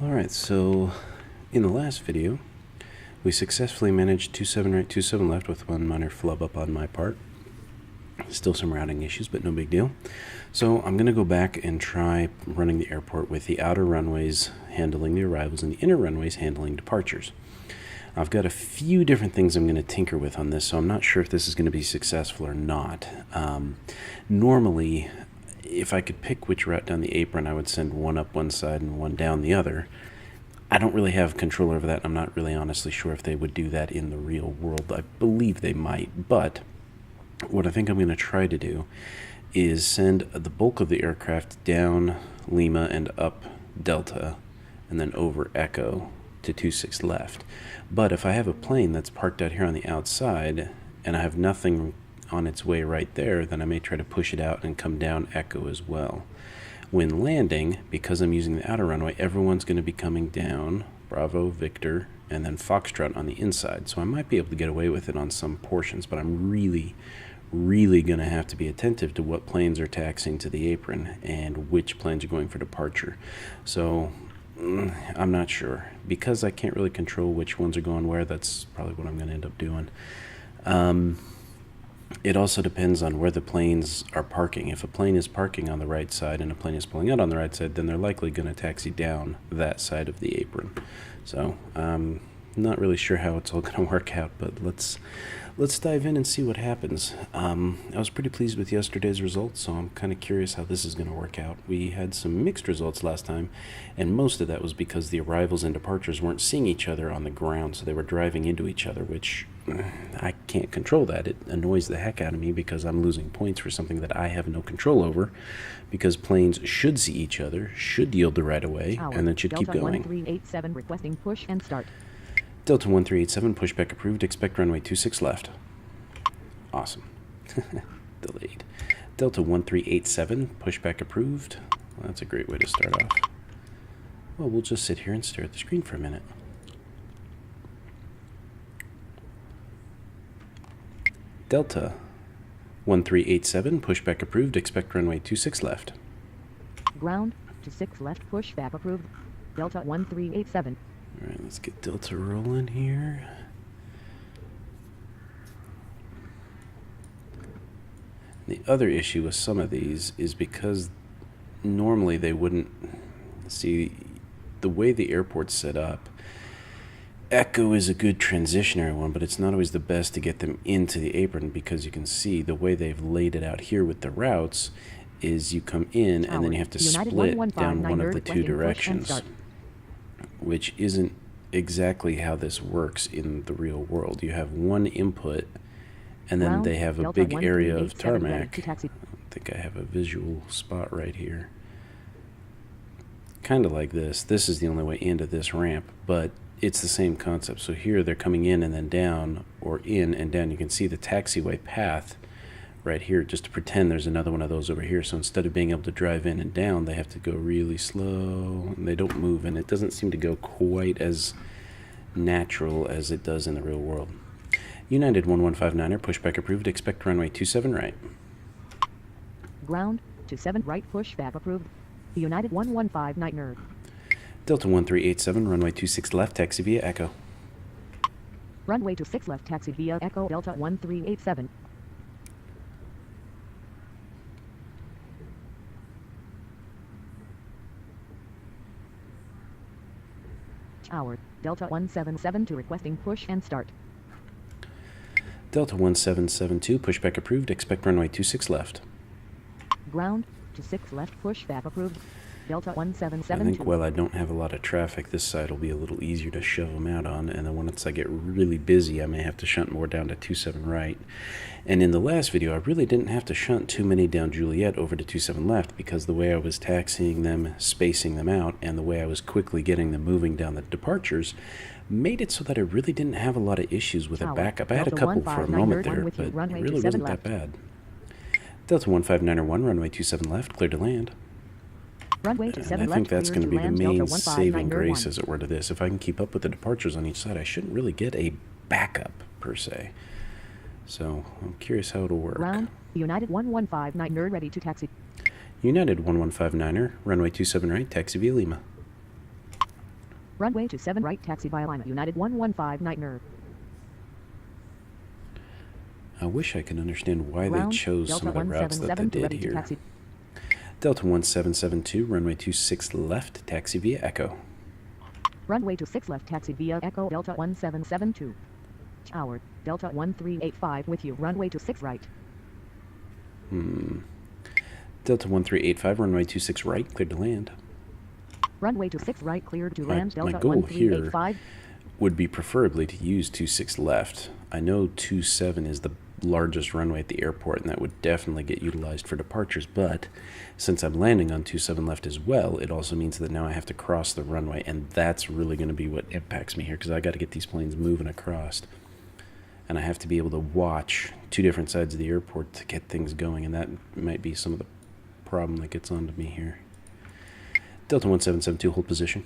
Alright, so in the last video, we successfully managed 27 right, 27 left with one minor flub up on my part. Still some routing issues, but no big deal. So I'm going to go back and try running the airport with the outer runways handling the arrivals and the inner runways handling departures. I've got a few different things I'm going to tinker with on this, so I'm not sure if this is going to be successful or not. Normally, if I could pick which route down the apron, I would send one up one side and one down the other. I don't really have control over that. I'm not really honestly sure if they would do that in the real world. I believe they might, but what I think I'm going to try to do is send the bulk of the aircraft down Lima and up Delta, and then over Echo to 26 left. But if I have a plane that's parked out here on the outside, and I have nothing on its way right there, then I may try to push it out and come down Echo as well. When landing, because I'm using the outer runway, everyone's going to be coming down Bravo, Victor, and then Foxtrot on the inside. So I might be able to get away with it on some portions, but I'm really going to have to be attentive to what planes are taxiing to the apron and which planes are going for departure. So I'm not sure. Because I can't really control which ones are going where, that's probably what I'm going to end up doing. It also depends on where the planes are parking. If a plane is parking on the right side and a plane is pulling out on the right side, then they're likely going to taxi down that side of the apron. So I'm not really sure how it's all going to work out, but let's dive in and see what happens. I was pretty pleased with yesterday's results, so I'm kind of curious how this is going to work out. We had some mixed results last time, and most of that was because the arrivals and departures weren't seeing each other on the ground, so they were driving into each other, which I can't control that. It annoys the heck out of me because I'm losing points for something that I have no control over, because planes should see each other, should yield the right of way, and then should Delta keep going. 1387 requesting push and start. Delta 1387, pushback approved, expect runway 26 left. Awesome. Delayed. Delta 1387, pushback approved. Well, that's a great way to start off. Well, we'll just sit here and stare at the screen for a minute. Delta 1387, pushback approved, expect runway 26 left. Ground to 6 left, pushback approved. Delta 1387. Alright, let's get Delta rolling here. The other issue with some of these is because normally they wouldn't see the way the airport's set up. Echo is a good transitionary one, but it's not always the best to get them into the apron, because you can see the way they've laid it out here with the routes is you come in and then you have to split down one of the two directions, which isn't exactly how this works in the real world. You have one input, and then they have a big area of tarmac. I don't think I have a visual spot right here. Kind of like this. This is the only way into this ramp, but it's the same concept. So here they're coming in and then down, or in and down. You can see the taxiway path right here, just to pretend there's another one of those over here. So instead of being able to drive in and down, they have to go really slow, and they don't move, and it doesn't seem to go quite as natural as it does in the real world. United 1159er, pushback approved, expect runway 27 right. Ground to 7 right, pushback approved. United 1159er. Delta 1387, runway 26 left, taxi via Echo. Runway to 6 left, taxi via Echo, Delta 1387. Tower, Delta 1772 requesting push and start. Delta 1772, pushback approved, expect runway 26 left. Ground to 6 left, pushback approved. Delta I 1772. think while I don't have a lot of traffic, this side will be a little easier to shove them out on, and then once I get really busy, I may have to shunt more down to 27 right. And in the last video, I really didn't have to shunt too many down Juliet over to 27 left, because the way I was taxiing them, spacing them out, and the way I was quickly getting them moving down the departures made it so that I really didn't have a lot of issues with a backup. I had a couple for a moment there, but it really wasn't that bad. Delta 1591, runway 27 left, clear to land. Runway to 7 and I think left, that's going to be the land, main Delta saving grace, 1591. as it were, to this. If I can keep up with the departures on each side, I shouldn't really get a backup, per se. So, I'm curious how it'll work. Ground, United 1159er ready to taxi. United 1159er, runway 27 right, taxi via Lima. Runway to 7 right, taxi by alignment, United 115, night nerve. I wish I could understand why Ground, they chose Delta some of the routes that they 177 did ready to here. taxi. Delta 1772, runway 26 left, taxi via Echo. Runway to 6 left, taxi via Echo, Delta 1772. Tower, Delta 1385 with you, runway to 6 right. Delta 1385, runway 26 right, cleared to land. Runway to 6 right, cleared to land, My Delta goal here 1385. would be preferably to use 26 left. I know 27 is the largest runway at the airport, and that would definitely get utilized for departures, but since I'm landing on 27 left as well, it also means that now I have to cross the runway, and that's really going to be what impacts me here, because I got to get these planes moving across, and I have to be able to watch two different sides of the airport to get things going, and that might be some of the problem that gets onto me here. Delta 1772, hold position.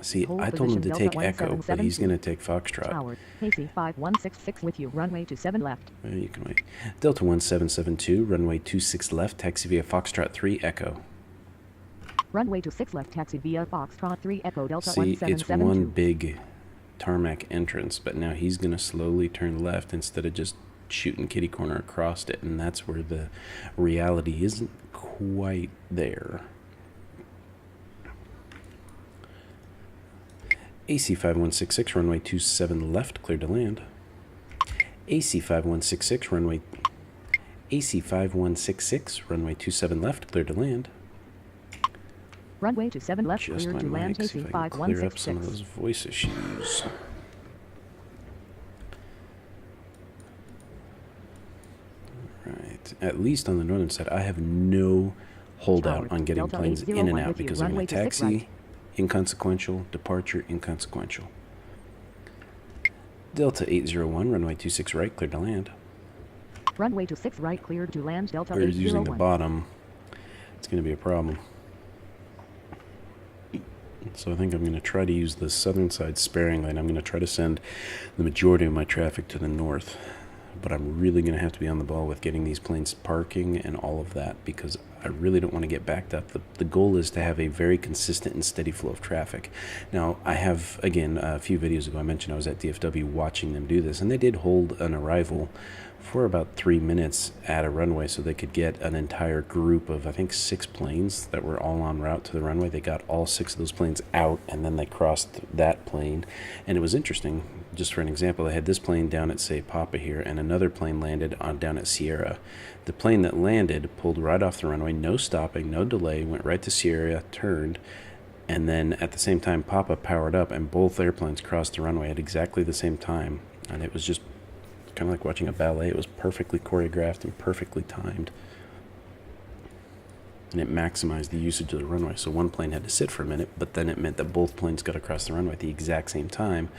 See, Hold I told him to position, take Delta Echo, but he's 1772. going to take Foxtrot. Tower, Casey 5166 with you, runway to 7 left. You can wait. Delta 1772, runway 26 left, taxi via Foxtrot 3 Echo. Runway to 6 left, taxi via Foxtrot 3 Echo, Delta See, it's 1772. one big tarmac entrance, but now he's going to slowly turn left instead of just shooting kitty corner across it, and that's where the reality isn't quite there. AC 5166, runway 27 left, cleared to land. AC 5166, runway 27 left, cleared to land. Runway to 7 left, Just cleared my to land, mic, see AC if I can clear up some of 5166. those voice issues. Right, at least on the northern side, I have no holdout on getting Delta planes in and 801 out with you, because I'm runway going to to 6 taxi, right. inconsequential, departure, inconsequential. Delta 801, runway 26 right, cleared to land. Runway to 6 right, cleared to land, Delta Or using the 801. bottom, it's going to be a problem. So I think I'm going to try to use the southern side sparingly, and I'm going to try to send the majority of my traffic to the north. But I'm really going to have to be on the ball with getting these planes parking and all of that, because I really don't want to get backed up. The goal is to have a very consistent and steady flow of traffic. Now, I have, again, a few videos ago I mentioned I was at DFW watching them do this, and they did hold an arrival for about 3 minutes at a runway so they could get an entire group of, I think, 6 planes that were all en route to the runway. They got all 6 of those planes out, and then they crossed that plane. And it was interesting. Just for an example, they had this plane down at, say, Papa here, and another plane landed down at Sierra. The plane that landed pulled right off the runway, no stopping, no delay, went right to Sierra, turned, and then at the same time, Papa powered up, and both airplanes crossed the runway at exactly the same time. And it was just kind of like watching a ballet. It was perfectly choreographed and perfectly timed. And it maximized the usage of the runway. So one plane had to sit for a minute, but then it meant that both planes got across the runway at the exact same time,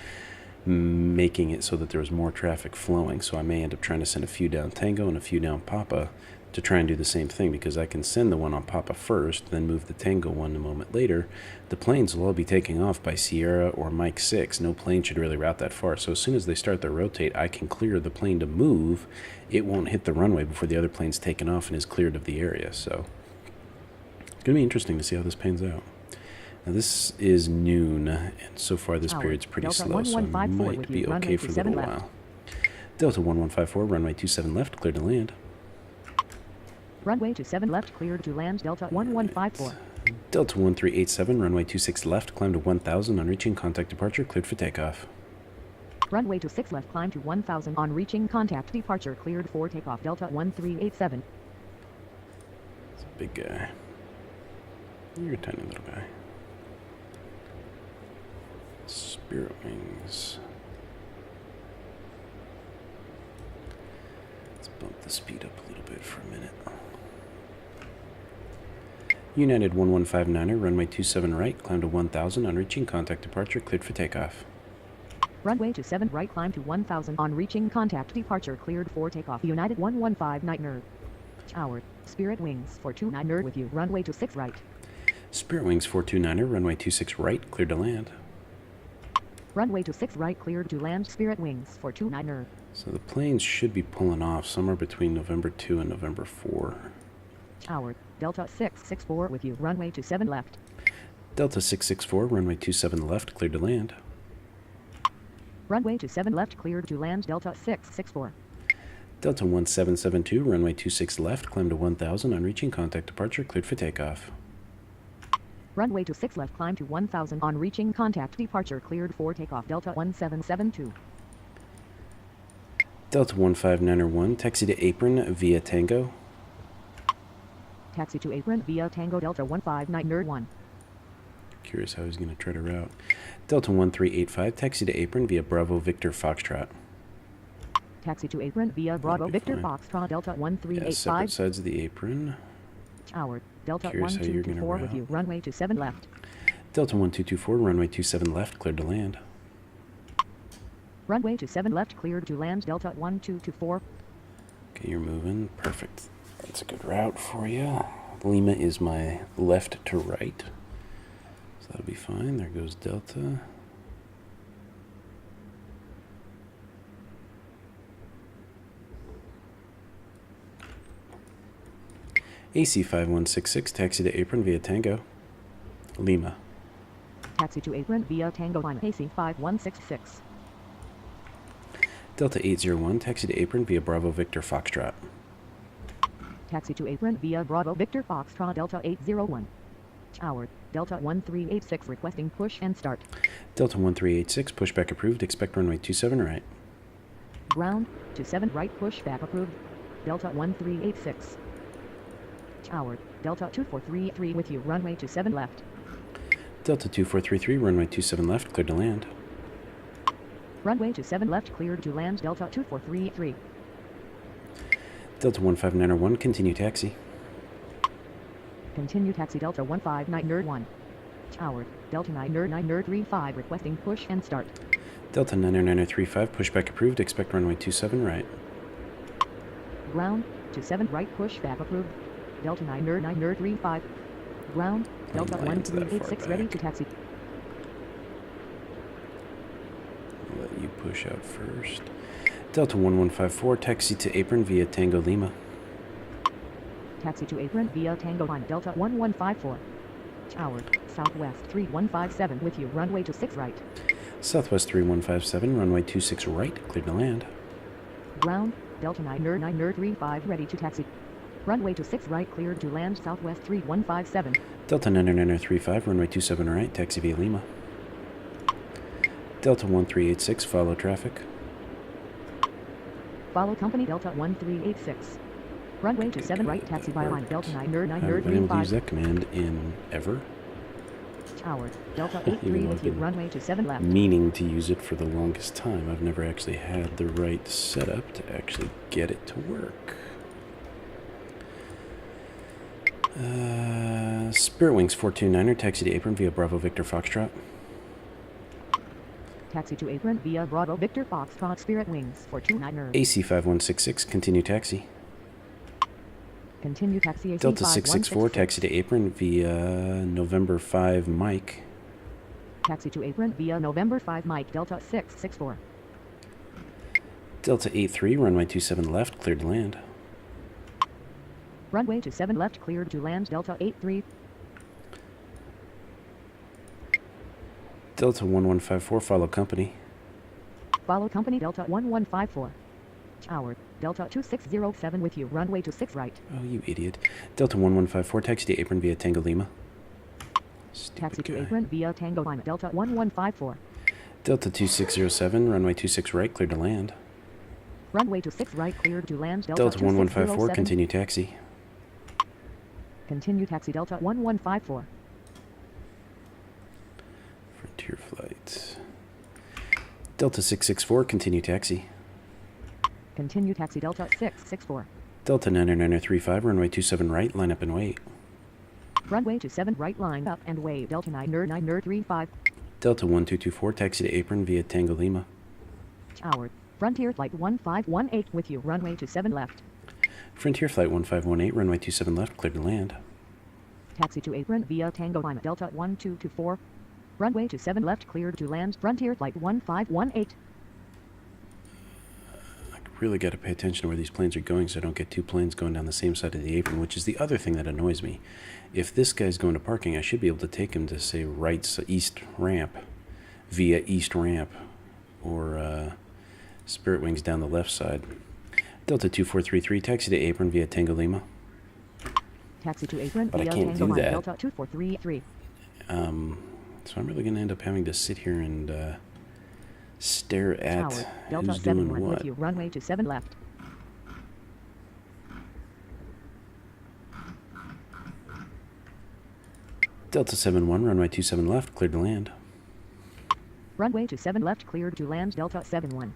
making it so that there was more traffic flowing. So I may end up trying to send a few down Tango and a few down Papa to try and do the same thing, because I can send the one on Papa first, then move the Tango one a moment later. The planes will all be taking off by Sierra or Mike 6. No plane should really route that far. So as soon as they start their rotate, I can clear the plane to move. It won't hit the runway before the other plane's taken off and is cleared of the area. So it's going to be interesting to see how this pans out. Now this is noon, and so far this period's pretty Delta slow, so I 1154 might with be you, runway okay for a 27 little left. while. Delta 1154, runway 27 left, cleared to land. Runway to 7 left, cleared to land, Delta 1154. Delta 1387, runway 26 left, climb to 1000 on reaching contact departure, cleared for takeoff. Runway to 6 left, climb to 1000 on reaching contact departure, cleared for takeoff, Delta 1387. It's a big guy. You're a tiny little guy. Spirit Wings. Let's bump the speed up a little bit for a minute. United 1159er, runway 27 right, climb to 1000 on reaching contact departure, cleared for takeoff. Runway to 7 right, climb to 1000 on reaching contact departure, cleared for takeoff, United 115 night nerve. Tower, Spirit Wings 429er with you, runway to 6 right. Spirit Wings 429er, runway 26 right, cleared to land. Runway to 6 right, cleared to land, Spirit Wings 429er. So the planes should be pulling off somewhere between November 2 and November 4. Tower, Delta 664 with you, runway to 7 left. Delta 664, runway 27 left, cleared to land. Runway 27 left, cleared to land. Delta 664. Delta 1772, runway 26 left, climb to 1000, on reaching contact departure, cleared for takeoff. Runway 26 left, climb to 1000, on reaching contact departure, cleared for takeoff. Delta 1772. Delta 15901, taxi to apron via Tango. Taxi to apron via Tango. Delta 15901. Curious how he's going to try to route. Delta 1385, taxi to apron via Bravo Victor Foxtrot. Taxi to apron via Bravo Victor fine. Foxtrot. Delta Yeah, 1385. separate sides of the apron. Tower. Delta Curious how you're gonna 1224 with you. route. Runway 27 left. Delta 1224, runway 27 left, cleared to land. Runway 27 left, cleared to land. Delta 1224. Okay, you're moving. Perfect. That's a good route for you. Lima is my left to right. So that'll be fine. There goes Delta. AC 5166, taxi to apron via Tango. Lima. Taxi to apron via Tango line. AC 5166. Delta 801, taxi to apron via Bravo Victor Foxtrot. Taxi to apron via Bravo Victor Foxtrot. Delta 801. Tower. Delta 1386 requesting push and start. Delta 1386, pushback approved. Expect runway 27 right. Ground. 27 right, pushback approved. Delta 1386. Tower. Delta 2433 with you. Runway 27 left. Delta 2433, runway 27 left, cleared to land. Runway 27 left, cleared to land. Delta 2433. Delta 15901, continue taxi. Continue taxi. Delta 15901. Tower. Delta 93935 requesting push and start. Delta 99035, pushback approved. Expect runway 27 right. Ground. 27 right, pushback approved. Delta 93935. Ground. Delta My line's that far 1386 ready back. to taxi. I'll let you push out first. Delta 1154, taxi to apron via Tango Lima. Taxi to apron via Tango line. Delta 1154. Tower. Southwest 3157 with you. Runway 26 right. Southwest 3157, runway 26 right, cleared to land. Ground. Delta 93935 ready to taxi. Runway 26 right, cleared to land. Southwest 3157. Delta 99035, runway 27 right, taxi via Lima. Delta 1386, follow traffic. Follow company. Delta 1386. Runway 27 right, taxi by line. Delta I haven't been able to use 93935. that command in ever. Tower. Delta Even 83 though with I've you. been Runway 27 left. Meaning to use it for the longest time. I've never actually had the right setup to actually get it to work. Spirit Wings 429er, taxi to apron via Bravo Victor Foxtrot. Taxi to apron via Bravo Victor Foxtrot. Spirit Wings 429er. AC 5166, continue taxi. Continue taxi. AC Delta 664, 5166. taxi to apron via November 5 Mike. Taxi to apron via November 5 Mike. Delta 664. Delta 83, runway 27 left, cleared to land. Runway 27 left, cleared to land. Delta 83. Delta 1154, follow company. Follow company. Delta 1154. Tower. Delta 2607 with you. Runway 26 right. Oh, you idiot. Delta 1154, taxi to apron via Tango Lima. Stupid Taxi to guy. apron via Tango line. Delta 1154. Delta 2607, runway 26 right, cleared to land. Runway 26 right, cleared to land. Delta 1154, 2607. continue taxi. Continue taxi. Delta 1154. Frontier flight. Delta 664, continue taxi. Continue taxi. Delta 664. Delta 99035, runway 27 right, line up and wait. Runway 27 right, line up and wait. Delta 93935. Delta 1224, taxi to apron via Tango Lima. Tower. Frontier flight 1518 with you. Runway 27 left. Frontier flight 1518, runway 27 left, cleared to land. Taxi to apron via Tango line. Delta 1224. Runway 27 left, cleared to land. Frontier flight 1518. I could really got to pay attention to where these planes are going so I don't get two planes going down the same side of the apron, which is the other thing that annoys me. If this guy's going to parking, I should be able to take him to, say, east ramp via east ramp, or Spirit Wings down the left side. Delta 2433, taxi to apron via Tango Lima. Taxi to apron But I via can't Tango do Lima, that. Delta 2433. So I'm really going to end up having to sit here and stare at Tower, Delta who's doing 71 what. with you, runway to 7 left. Delta 71, runway 27 left, cleared to land. Runway to 7 left, cleared to land, Delta 71.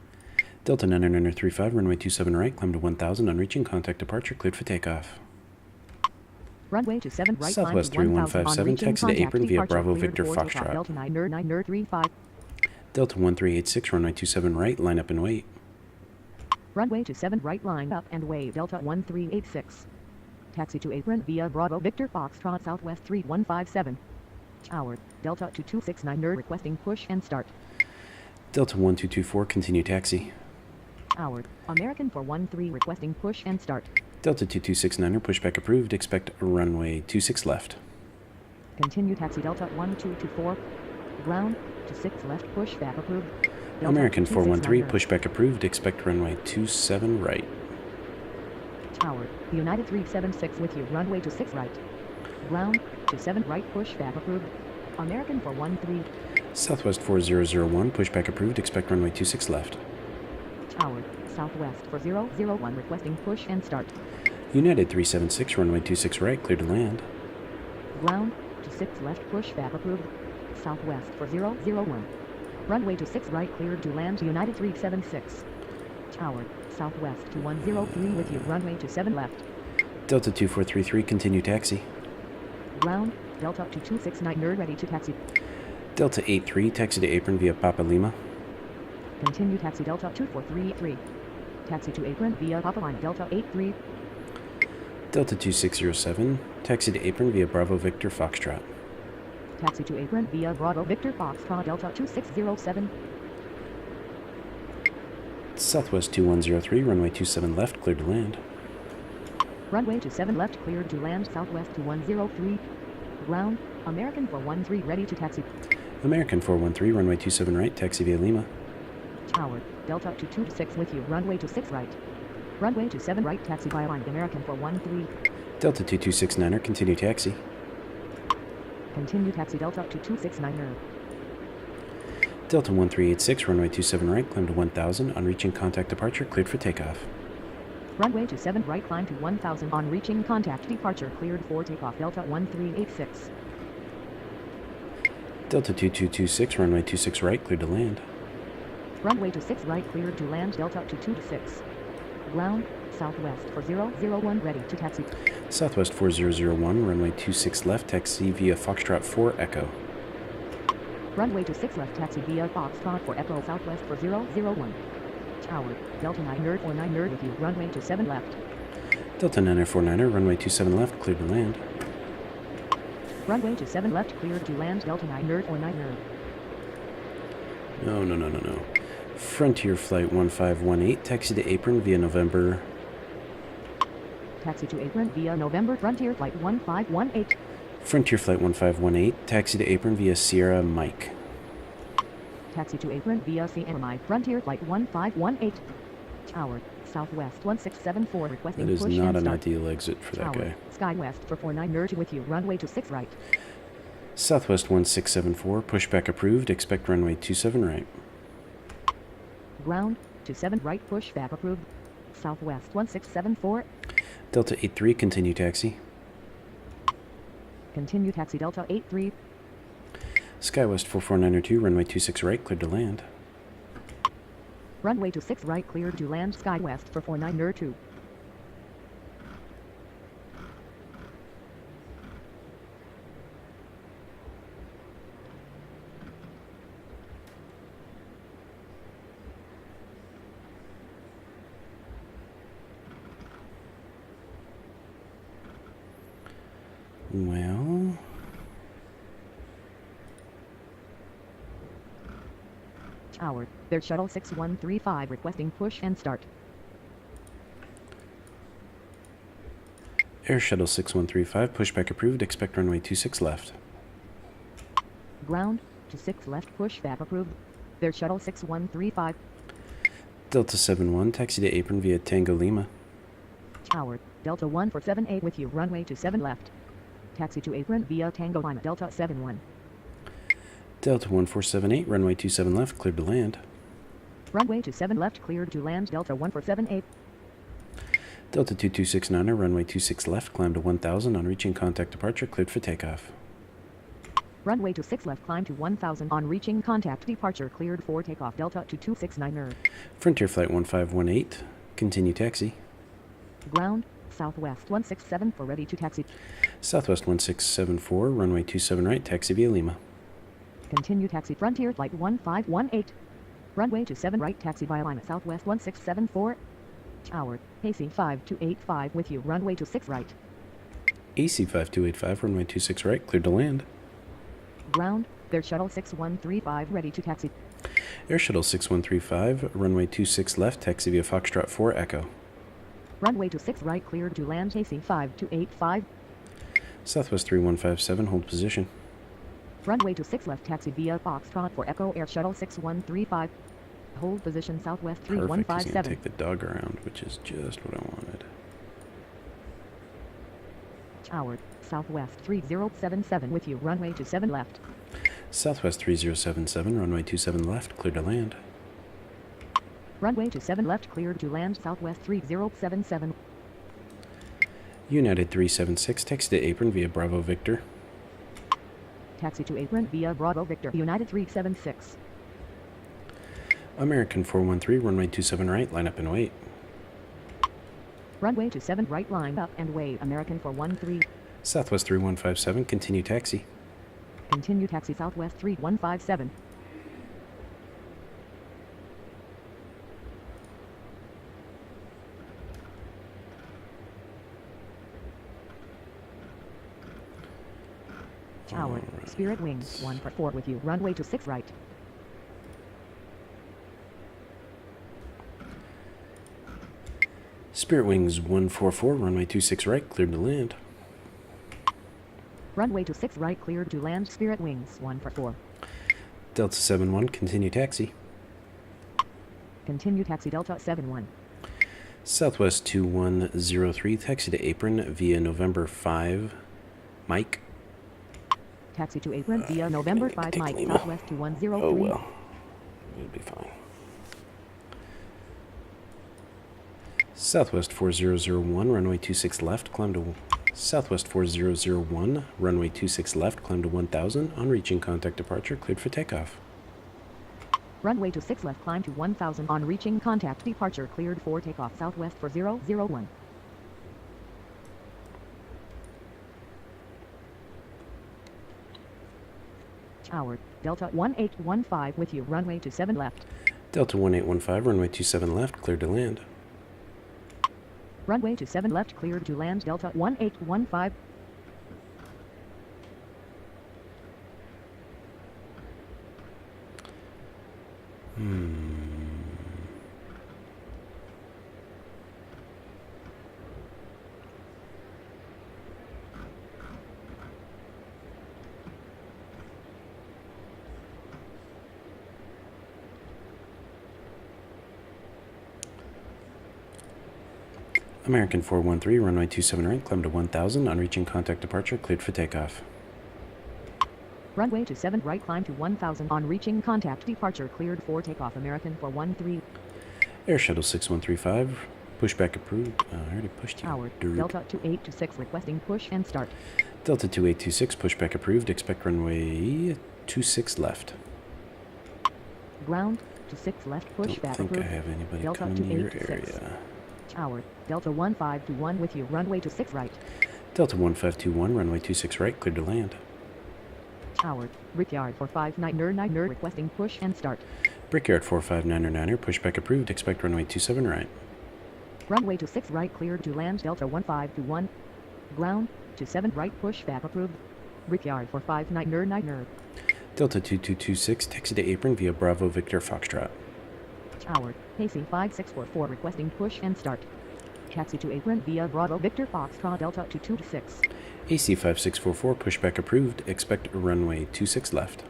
Delta 9935, runway 27 right, climb to 1000, on reaching, contact departure, cleared for takeoff. Runway to 7 right, Southwest climb to 1000, on 3157, reaching, taxi to contact apron via departure, Bravo cleared Victor for takeoff, Foxtrot. Delta 9935. Delta 1386, runway 27 right, line up and wait. Runway to 7 right, line up and wait, Delta 1386. Taxi to apron via Bravo Victor Foxtrot, Southwest 3157. Tower, Delta 2269er requesting push and start. Delta 1224, continue taxi. Tower, American 413 requesting push and start. Delta 2269er, pushback approved, expect runway 26 left. Continue taxi Delta 1224. Ground to 6 left, pushback approved. Delta American 413, 2269er. pushback approved, expect runway 27 right. Tower, United 376 with you, runway to 6 right. Ground to 7 right, pushback approved. American 413. Southwest 4001, pushback approved, expect runway 26 left. Tower, Southwest 4001 requesting push and start. United 376, runway 26 right, clear to land. Ground to 6 left, pushback approved. Southwest 4001. Runway to 6 right, cleared to land, United 376. Tower, Southwest 2103 with you, runway to 7 left. Delta 2433, continue taxi. Ground, Delta 2269er ready to taxi. Delta 83, taxi to apron via Papa Lima. Continue taxi Delta 2433. Taxi to apron via Papa Line Delta 83. Delta 2607, taxi to apron via Bravo Victor Foxtrot. Taxi to apron via Bravo Victor Foxtrot Delta 2607. Southwest 2103, runway 27 left, cleared to land. Runway to 7 left, cleared to land, Southwest 2103. Ground, American 413 ready to taxi. American 413, runway 27 right, taxi via Lima. Tower, Delta 226 with you, runway to 6 right. Runway to 7 right, taxi by line, American 413. Delta 2269er, continue taxi. Continue taxi Delta 2269er. Delta 1386, runway 27 right, climb to 1000, on reaching contact departure, cleared for takeoff. Runway to 7 right, climb to 1000, on reaching contact departure, cleared for takeoff, Delta 1386. Delta 2226, runway 26 right, cleared to land. Runway to 6 right, cleared to land, Delta 226. Ground, Southwest 4001 ready to taxi. Southwest 4001, runway 26 left, taxi via Foxtrot 4 Echo. Runway to 6 left, taxi via Foxtrot for Echo, Southwest 4001. Tower, Delta 949er with you, runway to 7 left. Delta 949er, runway 27 left, cleared to land. Runway to 7 left, cleared to land, Delta 949er. No. Frontier Flight 1518, taxi to apron via November. Taxi to apron via November, Frontier Flight 1518. Frontier Flight 1518, taxi to apron via Sierra Mike. Taxi to apron via CMI, Frontier Flight 1518. Tower, Southwest 1674 requesting That is push not and an start. ideal exit for that Tower, guy. Skywest for 49er with you, runway to 6 right. Southwest 1674, pushback approved, expect runway 27 right. Ground to 7 right, pushback approved. Southwest 1674. Delta 83, continue taxi. Continue taxi Delta 83. Skywest 44902, runway 26 right, cleared to land. Runway to 6 right, cleared to land, Skywest for 49er2. Well, Tower, their shuttle 6135 requesting push and start. Air Shuttle 6135, pushback approved, expect runway 26 left. Ground, 26 left pushback approved. Air Shuttle 6135. Delta 71, taxi to apron via Tango Lima. Tower, Delta 1478 with you, runway 27 left. Taxi to apron via Tango Lima, Delta 71. Delta 1478, runway 27 left, cleared to land. Runway 27 left, cleared to land, Delta 1478. Delta 2269er, runway 26 left, climb to 1000, on reaching contact departure, cleared for takeoff. Runway 26 left, climb to 1000, on reaching contact departure, cleared for takeoff, Delta 2269er. Frontier Flight 1518, continue taxi. Ground, Southwest 167 for ready to taxi. Southwest 1674, runway 27 right, taxi via Lima. Continue taxi Frontier Flight 1518. Runway 27 right, taxi via Lima, Southwest 1674. Tower, AC 5285 with you, runway 26 right. AC 5285, runway 26 right, cleared to land. Ground, Air Shuttle 6135 ready to taxi. Air Shuttle 6135, runway 26 left, taxi via Foxtrot 4 Echo. Runway 26 right, cleared to land, AC 5285. Southwest 3157, hold position. Runway 26 left, taxi via Foxtrot for Echo, Air Shuttle 6135. Hold position, Southwest Perfect, he's going to 3157. take the dog around, which is just what I wanted. Tower, Southwest 3077 with you, runway 27 left. Southwest 3077, runway 27 left, cleared to land. Runway 27 left, cleared to land, Southwest 3077. United 376, taxi to apron via Bravo Victor. Taxi to apron via Bravo Victor, United 376. American 413, runway 27 right, line up and wait. Runway 27 right, line up and wait, American 413. Southwest 3157, continue taxi. Continue taxi Southwest 3157. Tower, Alright. Spirit Wings 144 with you, runway 26 right. Spirit Wings 144, runway 26 right, cleared to land. Runway 26 right, cleared to land, Spirit Wings 144. Delta 71, continue taxi. Continue taxi Delta 71. Southwest 2103, taxi to apron via November 5, Mike. Taxi to apron via November need to 5 take Mike, Lima. Southwest 2103. Oh well, it'll be fine. Southwest 4001, runway 26 left, climb to Southwest 4001, runway 26 left, climb to 1000, on reaching contact departure, cleared for takeoff. Runway 26 left, climb to 1000, on reaching contact departure, cleared for takeoff, Southwest 4001. Tower, Delta 1815 with you, runway 27 left. Delta 1815, runway 27 left, cleared to land. Runway 27 left, cleared to land, Delta 1815. American 413, runway 27 right, climb to 1000, on reaching contact departure, cleared for takeoff. Runway 27 right, climb to 1000, on reaching contact departure, cleared for takeoff, American 413. Air Shuttle 6135, pushback approved. I already pushed you. Tower, Derp. Delta 2826 requesting push and start. Delta 2826, pushback approved, expect runway 26 left. Ground, 26 left, Don't pushback think approved. I have anybody Delta coming to your 2826. area. Tower, Delta 1521 with you, runway 26 right. Delta 1521, runway 26 right, cleared to land. Tower, Brickyard 459er requesting push and start. Brickyard 459er, pushback approved, expect runway 27 right. Runway 26 right, cleared to land, Delta 1521. Ground, 27 right, pushback approved. Brickyard 459er. Delta 2226, taxi to apron via Bravo Victor Foxtrot. Tower, AC 5644 requesting push and start. Taxi to apron via Bravo Victor Foxtrot Delta to 26. AC 5644, pushback approved. Expect runway 26 left.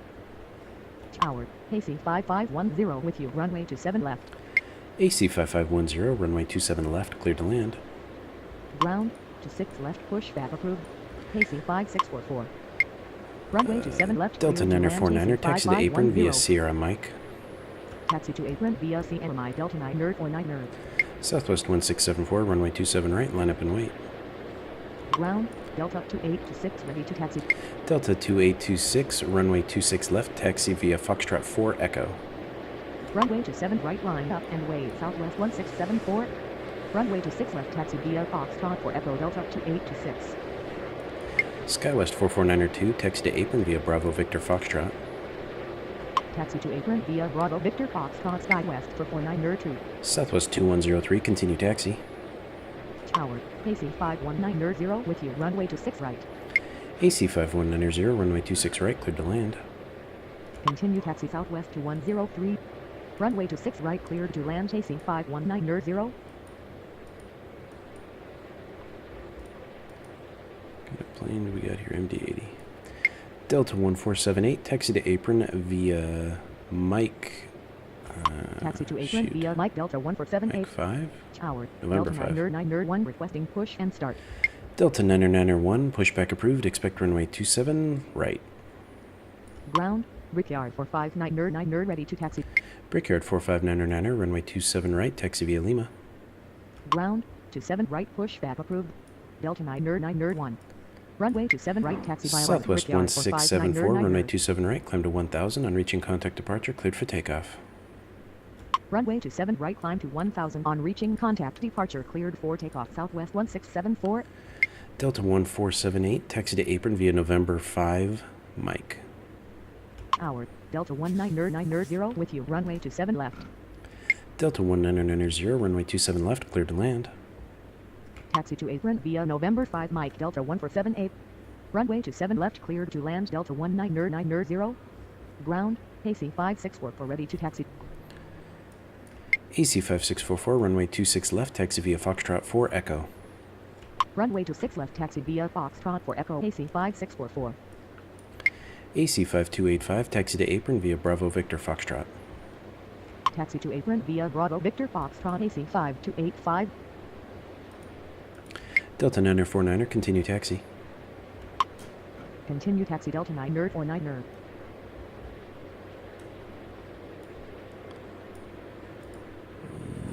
Tower, AC 5510 with you, runway 27 left. AC 5510, runway 27 left, cleared to land. Ground, to 6 left, pushback approved. AC 5644. Runway 27 left, Delta cleared to land, 949er, AC taxi to apron via 5510. Sierra Mike. Taxi to apron via CMI Delta 949er. Southwest 1674, runway 27 right, line up and wait. Ground, Delta 2826 ready to taxi. Delta 2826, runway 26 left, taxi via Foxtrot 4 Echo. Runway 27 right, line up and wait, Southwest 1674. Runway 26 left, taxi via Foxtrot 4 Echo Delta 2826. Skywest 449er2, taxi to apron via Bravo Victor Foxtrot. Taxi to apron via Bravo Victor Foxtrot Skywest for 49er2. Southwest 2103, continue taxi. Tower, AC 5190 with you, runway 26 right. AC 5190, runway 26 right, cleared to land. Continue taxi Southwest to 103. Runway 26 right, cleared to land, AC 5190. What plane do we got here? MD-80. Delta 1478, taxi to apron via Mike. Taxi to apron via Mike Delta 1478. Mike 5. Tower, November Delta 5. 991 requesting push and start. Delta 991, pushback approved. Expect runway 27 right. Ground, Brickyard 459er ready to taxi. Brickyard 459er, runway 27 right, taxi via Lima. Ground, 27 right, pushback approved. Delta 991. Runway 27 right, taxi via Southwest Brickyard 1674, 459er. runway 27 right, climb to 1000. On reaching contact departure, cleared for takeoff. Runway 27 right, climb to 1000. On reaching contact departure, cleared for takeoff. Southwest 1674. Delta 1478, taxi to apron via November 5 Mike. Tower, Delta 1990 with you, runway 27 left. Delta 1990, runway 27 left, cleared to land. Taxi to apron via November 5 Mike Delta 1478. Runway 27 left, cleared to land, Delta 1990. Ground, AC 5644 ready to taxi. AC 5644, runway 26 left, taxi via Foxtrot 4 Echo. Runway 26 left, taxi via Foxtrot 4 Echo, AC 5644. AC 5285, taxi to apron via Bravo Victor Foxtrot. Taxi to apron via Bravo Victor Foxtrot, AC 5285. Delta 949er, continue taxi. Continue taxi Delta 949er.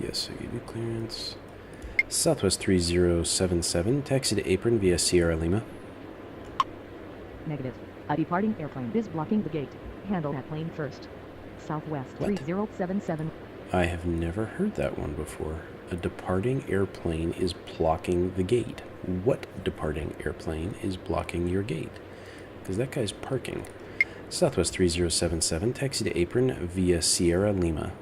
Yes, I give you clearance. Southwest 3077, taxi to apron via Sierra Lima. Negative. A departing airplane is blocking the gate. Handle that plane first. Southwest What? 3077. I have never heard that one before. A departing airplane is blocking the gate. What departing airplane is blocking your gate? Because that guy's parking. Southwest 3077, taxi to apron via Sierra Lima.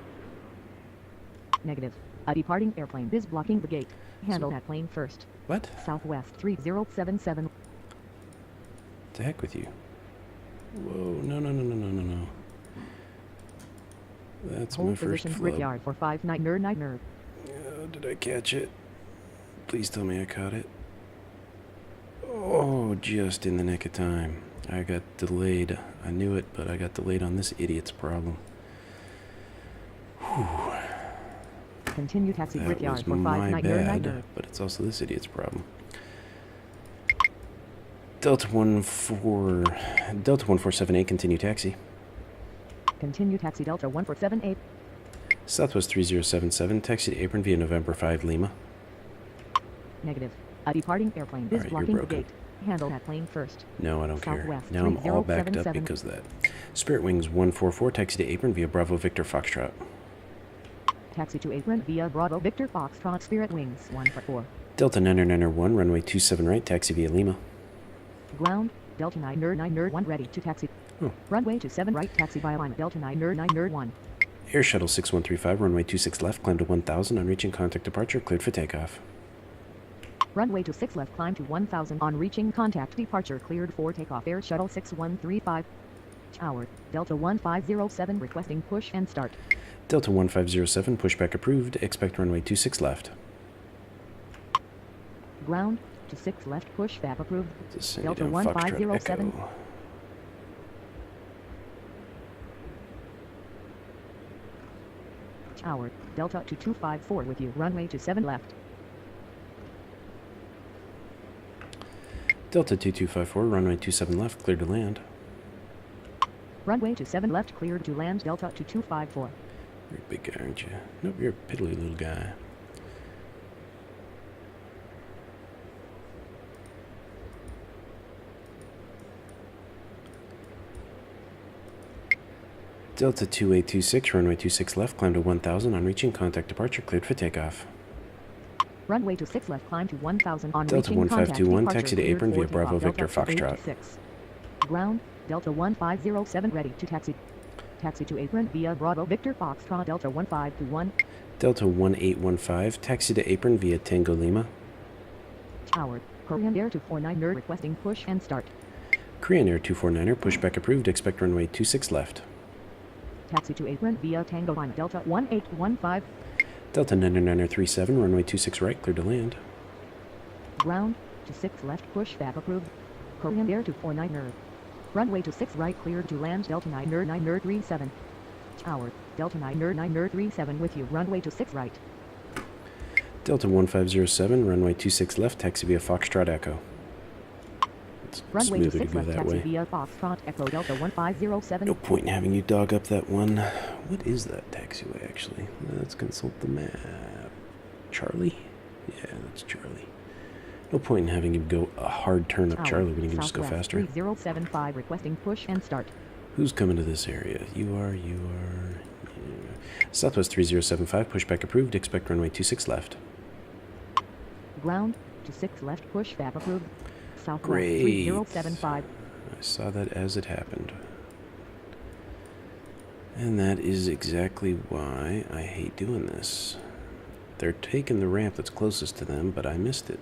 Negative. A departing airplane is blocking the gate. Handle that plane first. What? Southwest 3077. To heck with you. Whoa, no. That's my Hold first position flub. Brickyard for 59er. Did I catch it? Please tell me I caught it. Oh, just in the nick of time. I got delayed. I knew it, but I got delayed on this idiot's problem. Whew. Continue taxi That Brickyard was for my 59er. bad, but it's also this idiot's problem. Delta 1478, continue taxi. Continue taxi Delta 1478. Southwest 3077, taxi to apron via November 5 Lima. Negative. A departing airplane is Alright, you're blocking the broken. gate. Handle that plane first. No, I don't care. Southwest Now I'm all backed up 3077. because of that. Spirit Wings 144, taxi to apron via Bravo Victor Foxtrot. Taxi to apron via Bravo Victor Foxtrot Spirit Wings 144. Delta 991, runway 27 right, taxi via Lima. Ground, Delta 991 ready to taxi. Oh. Runway 27 right, taxi via line Delta 991. Air Shuttle 6135, runway 26 left, climb to 1000. On reaching contact departure, cleared for takeoff. Runway 26 left, climb to 1000. On reaching contact departure, cleared for takeoff. Air Shuttle 6135. Tower, Delta 1507 requesting push and start. Delta 1507, pushback approved. Expect runway 26 left. Ground to 6 left push FAB approved. Descending Delta down 1507. Foxtrot Echo. Tower, Delta 2254 with you. Runway to 7 left. Delta 2254, runway 27 left, cleared to land. Runway to 7 left, cleared to land. Delta 2254. You're a big guy, aren't you? Nope, you're a piddly little guy. Delta 2826, runway 26 left, climb to 1000 on reaching, contact departure, cleared for takeoff. Runway to 6 left, climb to 1000 on Delta reaching, contact 1521, departure, taxi to cleared apron for via Bravo takeoff. Victor Delta Foxtrot. 2826. Ground, Delta 1507 ready to taxi. Taxi to apron via Bravo Victor Foxtrot. Delta 1521. Delta 1815, taxi to apron via Tango Lima. Tower, Korean Air 249er requesting push and start. Korean Air 249er, pushback approved, expect runway 26 left. Taxi to apron via Tango Lima. Delta 1815. Delta 9937, runway 26 right, cleared to land. Ground to 6 left push FAB approved. Korean Air 249er. Runway to 6 right, cleared to land. Delta 9er37. Tower, Delta 9er37 with you. Runway to 6 right. Delta 1507, runway 26 left, taxi via Foxtrot Echo. It's Runway to smoother to 6 go left, that taxi way. via Foxtrot Echo. Delta 1507. No point in having you dog up that one. What is that taxiway, actually? Let's consult the map. Charlie? Yeah, that's Charlie. No point in having you go a hard turn up Tower, Charlie when you can just go Southwest faster. 3075 requesting push and start. Who's coming to this area? You are. Yeah. Southwest 3075, pushback approved, expect runway 26 left. Ground to 6 left push FAB approved. Southwest Great. 3075. I saw that as it happened. And that is exactly why I hate doing this. They're taking the ramp that's closest to them, but I missed it.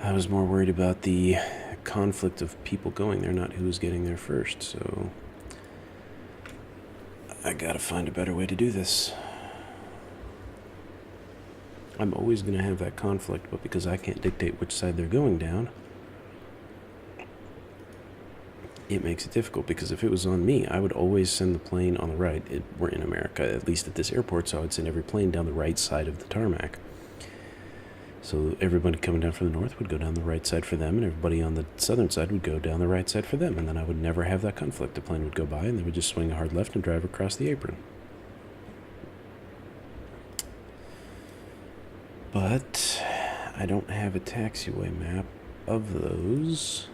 I was more worried about the conflict of people going there, not who was getting there first, so I gotta find a better way to do this. I'm always gonna have that conflict, but because I can't dictate which side they're going down, it makes it difficult, because if it was on me, I would always send the plane on the right. We're in America, at least at this airport, so I would send every plane down the right side of the tarmac. So everybody coming down from the north would go down the right side for them, and everybody on the southern side would go down the right side for them, and then I would never have that conflict. The plane would go by, and they would just swing a hard left and drive across the apron. But I don't have a taxiway map of those.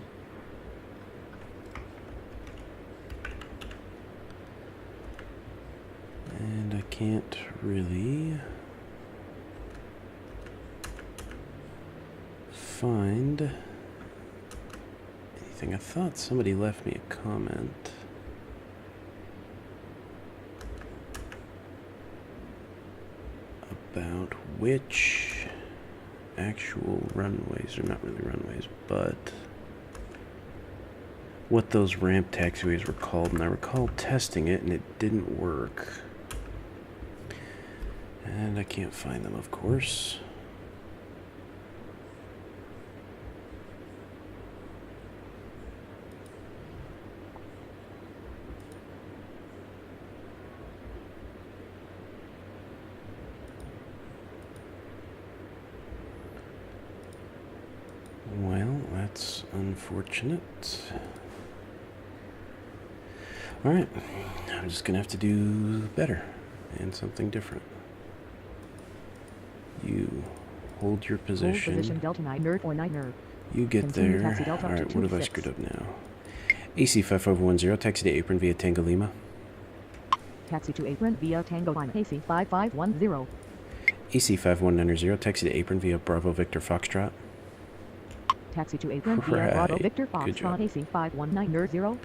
And I can't really find anything. I thought somebody left me a comment about which actual runways, or not really runways, but what those ramp taxiways were called, and I recall testing it and it didn't work. And I can't find them, of course. Well, that's unfortunate. Alright, I'm just gonna have to do better and something different. You hold your position. Hold position Delta 9er. You get Continue there. taxi Delta Alright, what have I 226. screwed up now? AC 5510, taxi to apron via Tango Lima. Taxi to apron via Tango Lima. AC 5510. AC 5190, taxi to apron via Bravo Victor Foxtrot. Taxi to apron via Right. Bravo Victor Good job. Foxtrot. AC 5190.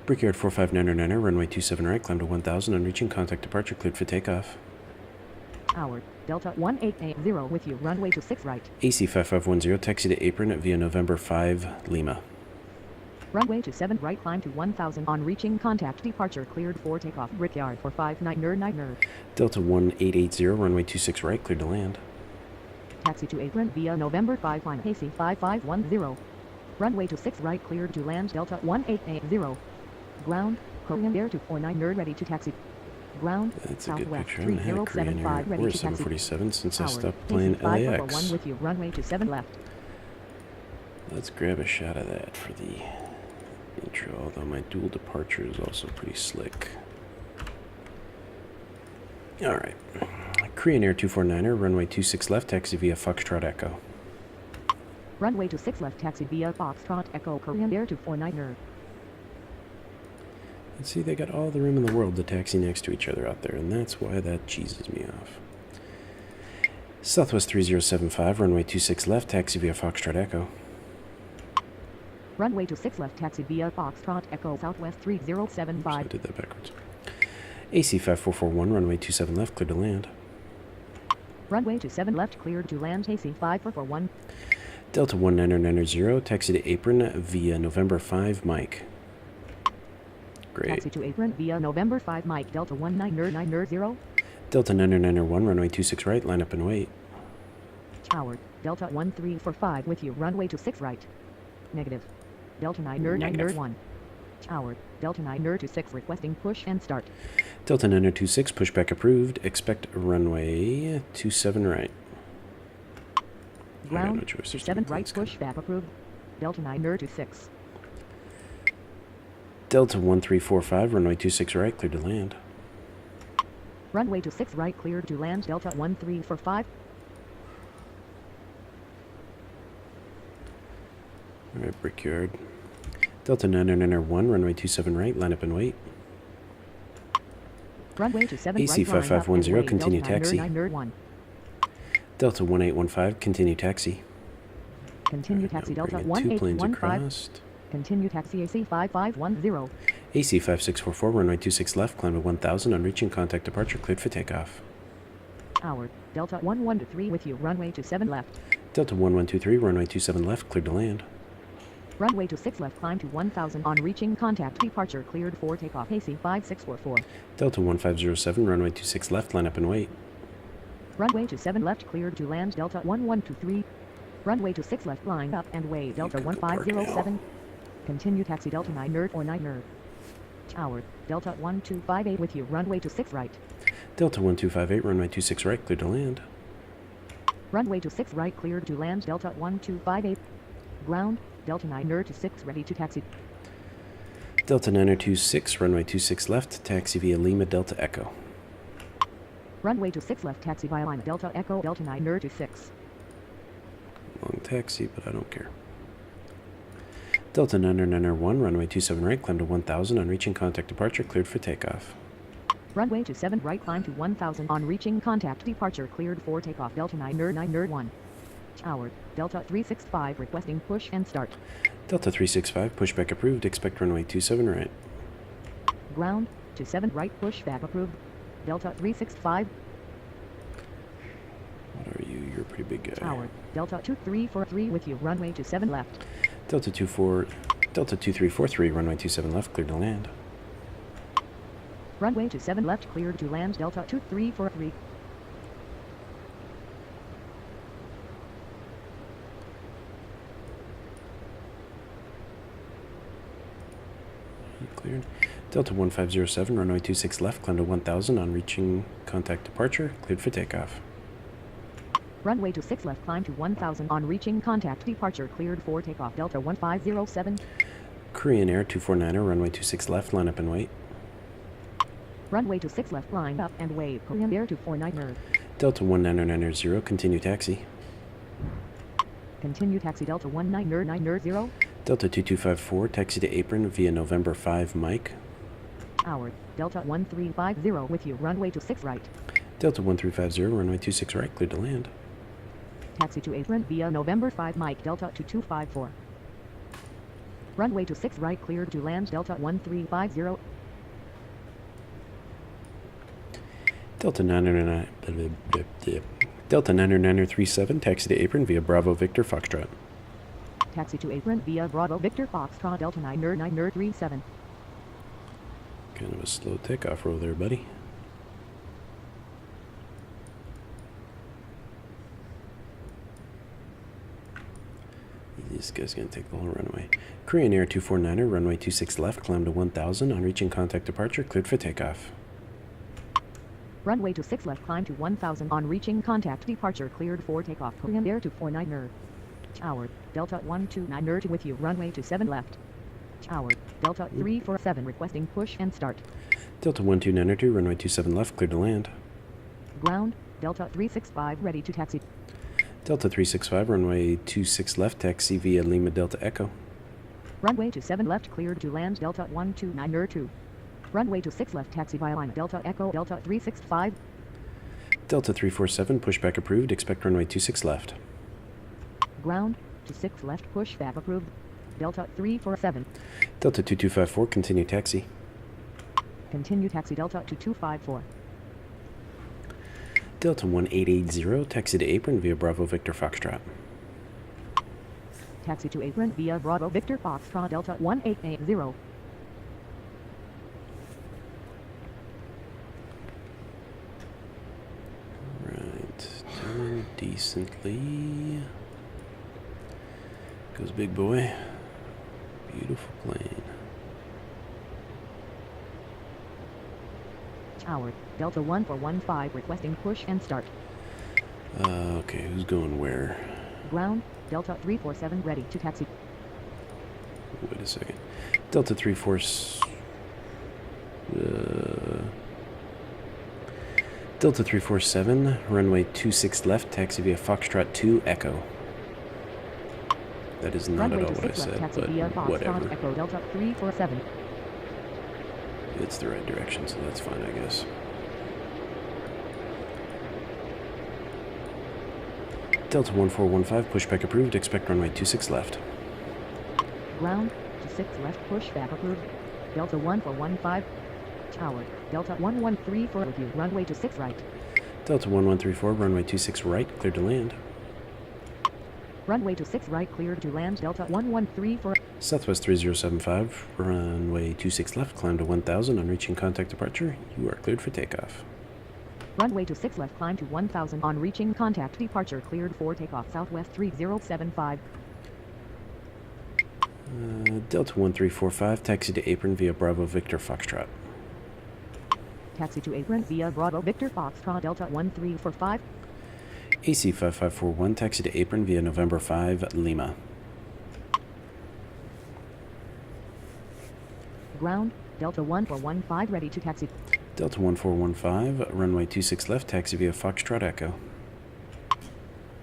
Brickyard 45999, runway 27 right, climb to 1000 on reaching, contact departure, cleared for takeoff. Tower, Delta 1880 with you. Runway to 6 right. AC 5510, taxi to apron via November 5 Lima. Runway to 7 right, climb to 1000 on reaching, contact departure, cleared for takeoff. Brickyard 45999. Delta 1880, runway 26 right, cleared to land. Taxi to apron via November 5 climb AC 5510. Runway to 6 right cleared to land Delta 1880. Ground, Korean Air 249 nerd ready to taxi. Ground, That's a good Southwest picture. I haven't had a Korean Air 3075 ready or to taxi. 747 since I Tower, stopped playing AC 5 LAX. with you, runway to 7 left. Let's grab a shot of that for the intro, although my dual departure is also pretty slick. Alright. Korean Air 249er, runway 26 left, taxi via Foxtrot Echo. Runway to 6 left, taxi via Foxtrot Echo, Korean Air 249 nerd. And see, they got all the room in the world to taxi next to each other out there, and that's why that cheeses me off. Southwest 3075, runway 26 left, taxi via Foxtrot Echo. Runway to 6 left, taxi via Foxtrot Echo, Southwest 3075. I did that backwards. AC 5441, runway 27 left, clear to land. Runway to 7 left, cleared to land, AC 5441. Delta 1990, taxi to apron via November 5, Mike. Great. Taxi to apron via November 5 Mike, Delta 1990. Delta 991, runway 26 right, line up and wait. Tower, Delta 1345 with you, runway to 6 right. Negative. Delta 991. Tower, Delta 926 requesting push and start. Delta 9026, pushback approved. Expect runway 27 right. Ground, no choice. to 7 right, pushback approved. Delta 926. Delta 1345, runway 26 right, clear to land. Runway to 6 right, cleared to land, Delta 1345. Alright, Brickyard. Delta 991, runway 27 right, line up and wait. Runway to 7 AC right, line up and 5510, wait, continue Delta taxi. 991. Delta 1815, continue taxi. Continue taxi, Delta Bringing 2 planes 1815. across. Continue taxi, AC 5510. AC 5644, runway 26 left, climb to 1000, on reaching contact departure, cleared for takeoff. Tower, Delta 1123 with you, runway to 7 left. Delta 1123, runway 27 left, cleared to land. Runway to 6 left, climb to 1000, on reaching contact departure, cleared for takeoff, AC 5644. Delta 1507, runway 26 left, line up and wait. Runway to 7 left, cleared to land, Delta 1123. Runway to 6 left, line up and wait, Delta 1507. Continue taxi, Delta 949. Tower, Delta 1258 with you, runway to 6 right. Delta 1258, runway 26 right, cleared to land. Runway to 6 right, cleared to land, Delta 1258. Ground, Delta 926 ready to taxi. Delta 9026, runway 26 left, taxi via Lima Delta Echo. Runway to 6 left, taxi via Lima Delta Echo, Delta 926. Long taxi, but I don't care. Delta 991, runway 27 right, climb to 1000, on reaching contact departure, cleared for takeoff. Runway to 7 right, climb to 1000, on reaching contact departure, cleared for takeoff, Delta 991. Tower, Delta 365 requesting push and start. Delta 365, pushback approved, expect runway 27 right. Ground, to 7 right, pushback approved. Delta 365. What are you? You're a pretty big guy. Tower, Delta 2343 with you, runway to 7 left. Delta 2343, runway 27 left, cleared to land. Runway to 7 left, cleared to land, Delta 2343. Cleared. Delta 1507, runway 26 left, climb to 1000, on reaching contact departure, cleared for takeoff. Runway to 6 left, climb to 1000, on reaching contact departure, cleared for takeoff, Delta 1507. Korean Air 249er, runway 26 left, line up and wait. Runway to 6 left, line up and wait, Korean Air 249er. Delta 1990, continue taxi. Continue taxi, Delta 1990. Delta 2254, taxi to apron via November 5, Mike. Tower, Delta 1350 with you, runway to 6 right. Delta 1350, runway 26 right, cleared to land. Taxi to apron via November 5 Mike, Delta 2254. Runway to 6 right, cleared to land, Delta 1350. Delta 999, Delta 99937, taxi to apron via Bravo Victor Foxtrot. Taxi to apron via Bravo Victor Foxtrot, Delta 99937. Kind of a slow takeoff roll there, buddy. This guy's going to take the whole runway. Korean Air 249er, runway 26 left, climb to 1000. On reaching contact departure, cleared for takeoff. Runway 26 left, climb to 1000. On reaching contact departure, cleared for takeoff. Korean Air 249er. Tower, Delta 129er to with you. Runway 27 left. Tower, Delta 347 requesting push and start. Delta 129er 2, runway 27 left, cleared to land. Ground, Delta 365 ready to taxi. Delta 365, runway 26 left, taxi via Lima Delta Echo. Runway 27 left, cleared to land. Delta 129er 2. Runway 26 left, taxi via Lima Delta Echo. Delta 365. Delta 347, pushback approved, expect runway 26 left. Ground, 26 left, push back approved. Delta 347. Delta 2254, continue taxi. Continue taxi Delta 2254. Delta 1880, taxi to apron via Bravo Victor Foxtrot. Taxi to apron via Bravo Victor Foxtrot Delta 1880. Right, doing decently. Goes big boy. Beautiful plane. Tower, Delta 1415 requesting push and start. Okay, who's going where? Ground, Delta 347 ready to taxi. Wait a second. Delta 34... Delta 347, runway 26 left, taxi via Foxtrot 2 Echo. That is not Runway at all what I 26 left, said, taxi but via Foxtrot whatever. Echo Delta 347. It's the right direction, so that's fine, I guess. Delta 1415, pushback approved, expect runway 26 left. Ground, 26 left, push back approved. Delta 1415. Tower, Delta 1134 with you. Runway 26 right. Delta 1134, runway 26 right, cleared to land. Runway 26 right, cleared to land. Delta 1134. Southwest 3075, runway 26 left, climb to 1000. On reaching contact departure, you are cleared for takeoff. Runway 26 left, climb to 1000. On reaching contact departure, cleared for takeoff. Southwest 3075. Delta 1345, taxi to apron via Bravo Victor Foxtrot. Taxi to apron via Bravo Victor Foxtrot Delta 1345. AC 5541, taxi to apron via November 5 Lima. Ground, Delta 1415 ready to taxi. Delta 1415, runway 26 left, taxi via Foxtrot Echo.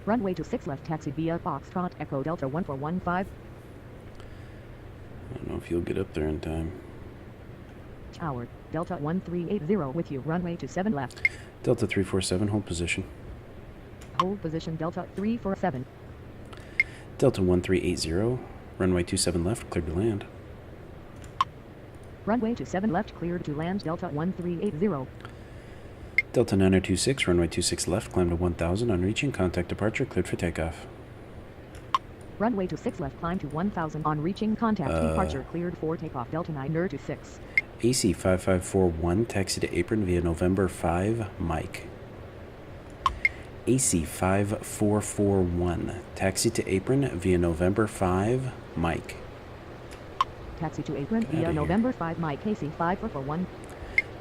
Runway 26 left, taxi via Foxtrot Echo Delta 1415. I don't know if you'll get up there in time. Tower, Delta 1380 with you. Runway 27 left. Delta 347, hold position. Hold position Delta 347. Delta 1380, runway 27 left, cleared to land. Runway 27 left, cleared to land Delta 1380. Delta 9026, runway 26 left, climb to 1000. On reaching contact departure, cleared for takeoff. Runway 26 left, climb to 1000. On reaching contact departure, cleared for takeoff. Delta 926. AC 5541, taxi to apron via November 5 Mike. AC 5441, taxi to apron via November 5 Mike. Taxi to apron Get outta via here. November 5 Mike AC 5441.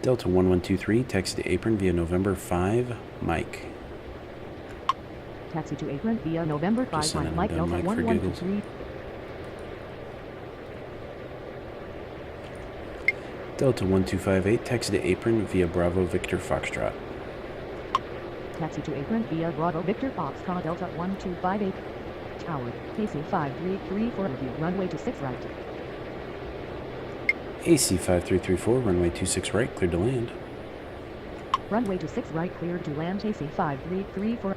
Delta 1123, taxi to apron via November 5 Mike. Taxi to apron via November 5 sending Mike them Delta down Mike for giggles. 1123. Delta 1258, taxi to apron via Bravo Victor Foxtrot. Taxi to apron via Bravo Victor Foxtrot Delta 1258. Tower, AC 5334 with you. Runway 26 right. AC 5334, runway 26 right, cleared to land. Runway 26 right, cleared to land. AC 5334.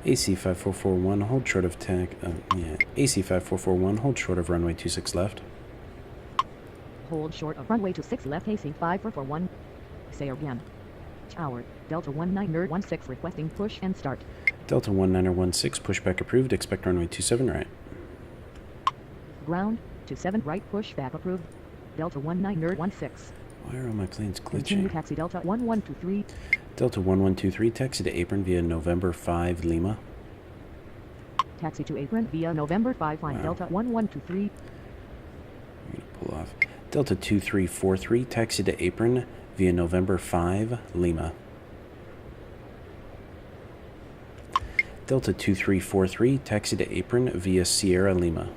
AC 5441, hold short of AC 5441, hold short of runway 26 left. Hold short of runway 26 left. AC 5441. Say again. Tower, Delta 1916 requesting push and start. Delta 1916, pushback approved, expect runway 27 right. Ground, 27 right, push back approved. Delta 1916. Why are all my planes Continue glitching? taxi Delta 1123. Delta 1123, taxi to apron via November 5 Lima. Taxi to apron via November 5 line Wow. Delta 1123. I'm going to pull off. Delta 2343, taxi to apron via November 5 Lima. Delta 2343, taxi to apron via Sierra Lima.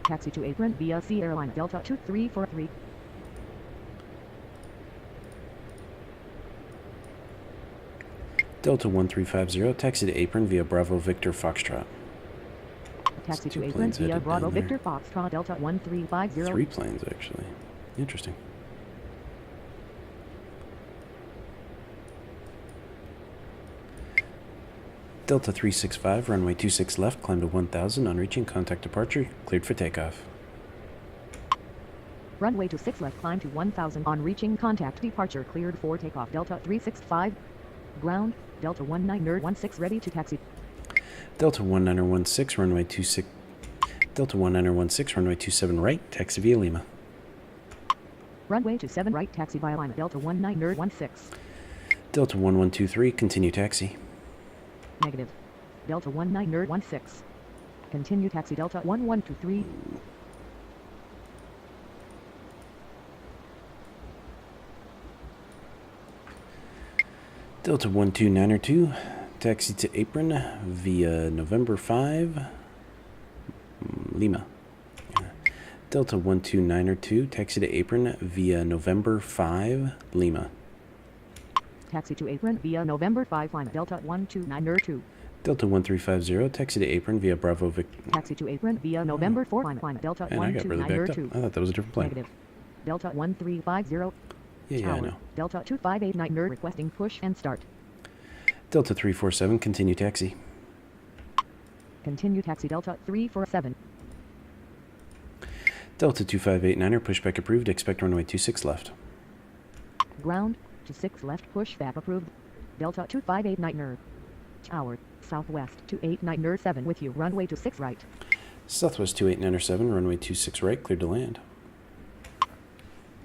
Taxi to apron via Sierra line Delta 2343. Delta 1350, taxi to apron via Bravo Victor Foxtrot. Taxi Two to apron planes via headed Bravo down there. Victor Foxtrot Delta 1350. 3 planes, actually. Interesting. Delta 365, runway 26 left, climb to 1000, on reaching contact departure, cleared for takeoff. Runway to 6 left, climb to 1000 on reaching contact departure cleared for takeoff Delta 365. Ground, Delta 19er16 ready to taxi. Delta 19er16, runway 26. Delta 19er16, runway 27 right, taxi via Lima. Runway to 7 right, taxi via Lima Delta 19er16. Delta 1123, continue taxi. Negative. Delta 19er16. Continue taxi Delta 1123. Delta 129er2, taxi to apron via November 5 Lima. Delta 129er2, taxi to apron via November 5 Lima. Taxi to apron via November 5 line Delta 129er2. Delta 1350, taxi to apron via Bravo Vic. Taxi to apron via November 4 line Delta And I got really backed up. 129er2. I thought that was a different plane. Negative. Delta 1350. Yeah, I Tower. know. Delta 2589er requesting push and start. Delta 347, continue taxi. Continue taxi Delta 347. Delta 2589er, pushback approved, expect runway 26 left. Ground to 6 left, pushback approved. Delta 2589er. Tower, southwest 289er7 with you, runway to 6 right. Southwest 289er7, runway 26 right, cleared to land.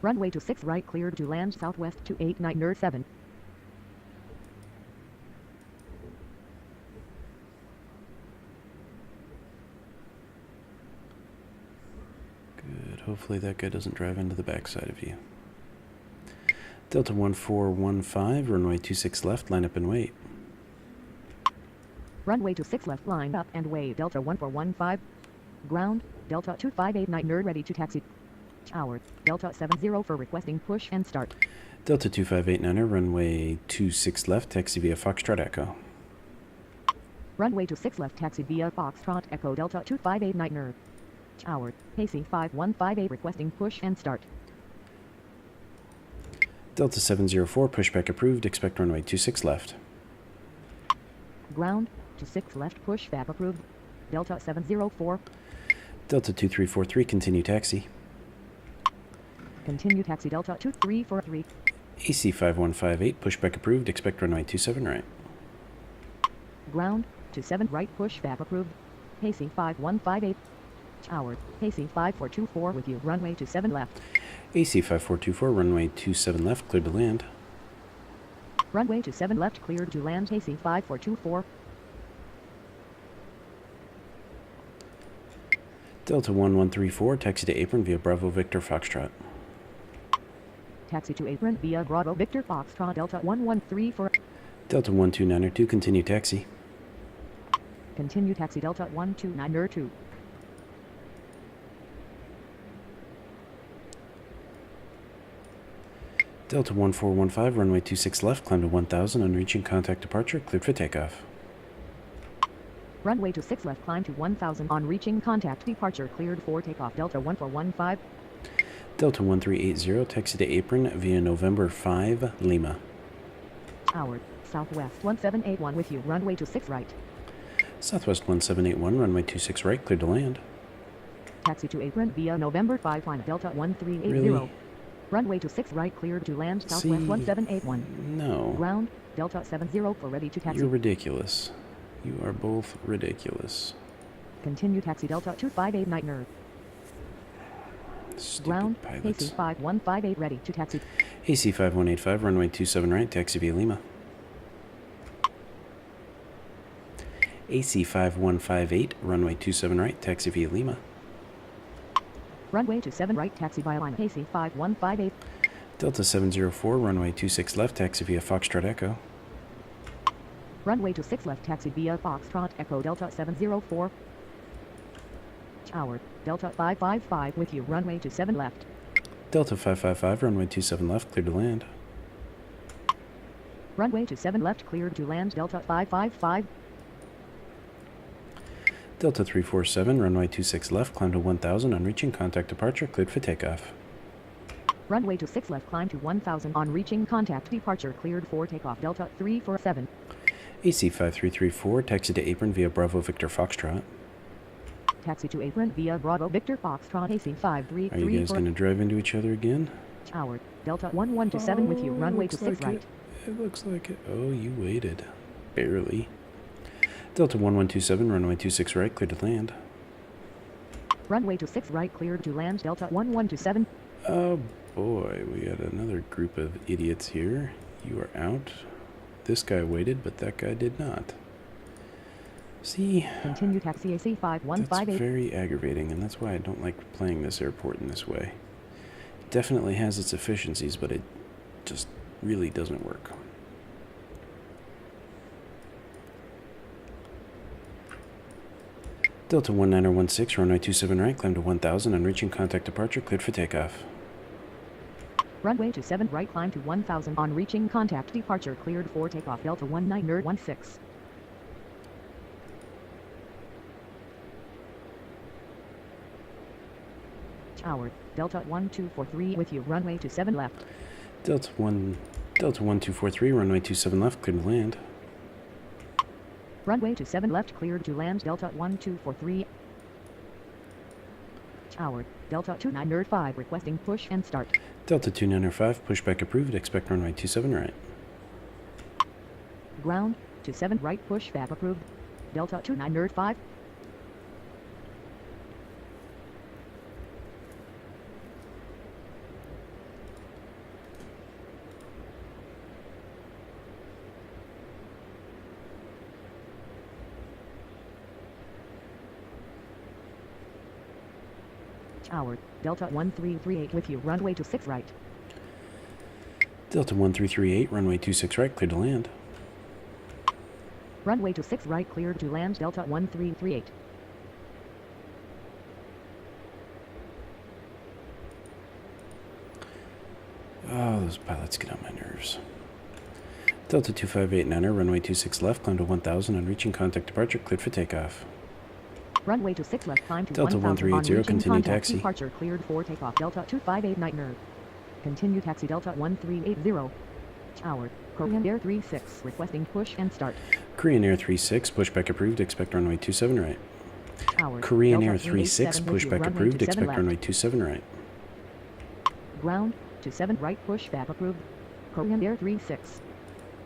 Runway to 6 right, cleared to land, southwest 289er7. Good, hopefully that guy doesn't drive into the backside of you. Delta 1415, runway 26 left, line up and wait. Runway to 6 left, line up and wait, Delta 1415. Ground, Delta 2589er ready to taxi. Tower, Delta 70 for requesting push and start. Delta 2589er, runway 26 left, taxi via Foxtrot Echo. Runway to 6 left, taxi via Foxtrot Echo Delta 2589er. Tower, pacing 5158 requesting push and start. Delta 704, pushback approved, expect runway 26 left. Ground, to 6 left, pushback approved. Delta 704. Delta 2343, continue taxi. Continue taxi Delta 2343. AC 5158, pushback approved, expect runway 27 right. Ground, to 7 right, pushback approved. Pacing 5158. Tower, pacing 5424 with you, runway to 7 left. AC 5424, runway 27 left, cleared to land. Runway to 7 left, cleared to land, pacing 5424. Delta 1134, taxi to apron via Bravo Victor Foxtrot. Taxi to apron via Bravo Victor Foxtrot Delta 1134. Delta 129er2, continue taxi. Continue taxi Delta 129er2. Delta 1415, runway 26 left, climb to 1000, on reaching contact departure, cleared for takeoff. Runway to 6 left, climb to 1000 on reaching contact departure, cleared for takeoff Delta 1415. Delta 1380, taxi to apron via November 5 Lima. Tower, southwest 1781 with you, runway to 6 right. Southwest 1781, runway 26 right, cleared to land. Taxi to apron via November 5 line Delta 1380. Really? Runway to 6 right, cleared to land, southwest See? 1781. No. Ground, Delta 70 for ready to taxi. You're ridiculous. You are both ridiculous. Continue taxi Delta 2589er. Stupid Ground, pilots. AC5158 ready to taxi. AC5185, runway 27 right, taxi via Lima. AC5158, runway 27 right, taxi via Lima. Runway 27 right, taxi via line AC5158. Delta 704, runway 26 left, taxi via Foxtrot Echo. Runway 26 left, taxi via Foxtrot Echo Delta 704. Tower, Delta 555 with you, runway 27 left. Delta 555, runway 27 left, cleared to land. Runway 27 left, cleared to land Delta 555. Delta 347, runway 26 left, climb to 1000, on reaching contact departure, cleared for takeoff. Runway 26 left, climb to 1000, on reaching contact departure, cleared for takeoff Delta 347. AC5334, taxi to apron via Bravo Victor Foxtrot. Taxi to apron via Bravo Victor Foxtrot AC5334. Are you guys going to drive into each other again? Tower, Delta 1127 with you, runway 26 right. It looks like it. Oh, you waited. Barely. Delta 1127, runway 26 right, cleared to land. Runway 26 right, cleared to land Delta 1127. Oh boy, we got another group of idiots here. You are out. This guy waited, but that guy did not. See? Continue taxi AC5158. That's very aggravating, and that's why I don't like playing this airport in this way. It definitely has its efficiencies, but it just really doesn't work. Delta 1916, runway 27 right, climb to 1000, on reaching contact departure, cleared for takeoff. Runway 27 right, climb to 1000, on reaching contact departure, cleared for takeoff Delta 1916. Tower, Delta 1243 with you, runway 27 left. Delta 1243, runway 27 left, cleared to land. Runway 27 left, cleared to land Delta 1243. Tower, Delta 2905 requesting push and start. Delta 2905, pushback approved, expect runway 27 right. Ground, 27 right, pushback approved. Delta 2905. Tower, Delta 1338 with you, runway 26 right. Delta 1338, runway 26 right, cleared to land. Runway 26 right, cleared to land Delta 1338. Oh, those pilots get on my nerves. Delta 2589er, runway 26 left, climb to 1000, on reaching contact departure, cleared for takeoff. Runway 26 left, climb to Delta 1000, on 1380, reaching continue contact taxi. departure, cleared for takeoff Delta 2589er. Continue taxi Delta 1380. Tower, Korean Air 36 requesting push and start. Korean Air 36, pushback approved, expect runway 27 right. Tower, Korean Delta Air 36, 387 with you, pushback runway approved, 27 expect left. runway 27 right. Ground, 27 right, pushback approved. Korean Air 36.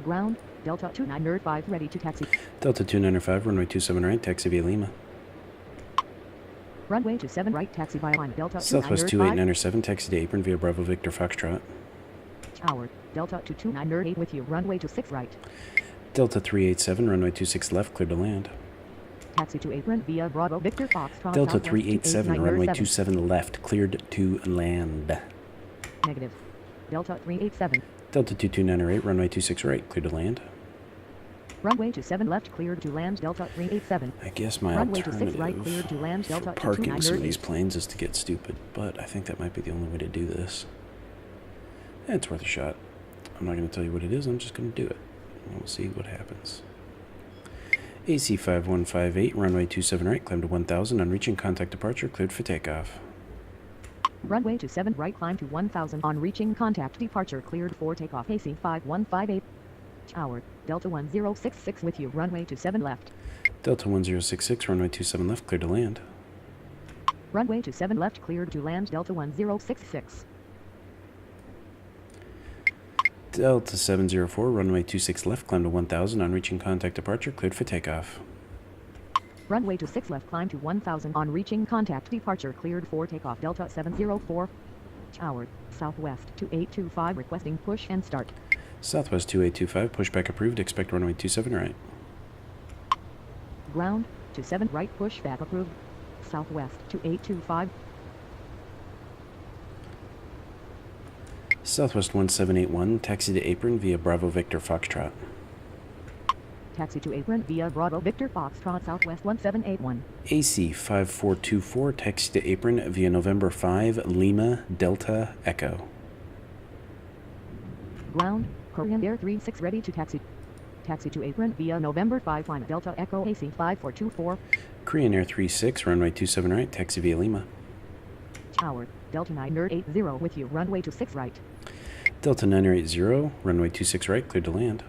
Ground, Delta 2905 ready to taxi. Delta 2905, runway 27 right, taxi via Lima. Runway 27 right, taxi via line Delta Southwest 2905. 2897, taxi to apron via Bravo Victor Foxtrot. Tower, Delta 22908 with you, runway 26 right. Delta 387, runway 26 left, cleared to land. Taxi to apron via Bravo Victor Foxtrot. Delta Southwest 387, runway 28907. 27 left, cleared to land. Negative. Delta 387. Delta 22908, runway 26 right, cleared to land. Runway 27 left, cleared to land Delta 387. I guess my Runway alternative 26 right, cleared to land for Delta parking some of these 22908. planes is to get stupid, but I think that might be the only way to do this. It's worth a shot. I'm not going to tell you what it is, I'm just going to do it. And we'll see what happens. AC5158, runway 27 right, climb to 1000, on reaching contact departure, cleared for takeoff. Runway 27 right, climb to 1000, on reaching contact departure, cleared for takeoff. AC5158. Tower, Delta 1066 with you, runway 27 left. Delta 1066, runway 27 left, cleared to land. Runway 27 left, cleared to land Delta 1066. Delta 704, runway 26 left, climb to 1000, on reaching contact departure, cleared for takeoff. Runway 26 left, climb to 1000. On reaching contact, departure cleared for takeoff. Delta 704. Tower, Southwest 2825, requesting push and start. Southwest 2825, pushback approved. Expect runway 27 right. Ground, 27 right, pushback approved. Southwest 2825. Southwest 1781, taxi to apron via Bravo Victor Foxtrot. Taxi to apron via Bravo Victor Foxtrot, Southwest 1781. AC 5424, taxi to apron via November 5, Lima Delta Echo. Ground, Korean Air 36 ready to taxi. Taxi to apron via November 5, Lima Delta Echo, AC 5424. Korean Air 36, runway 27 right, taxi via Lima. Tower, Delta 980 with you, runway 26 right. Delta 980, runway 26 right, cleared to land.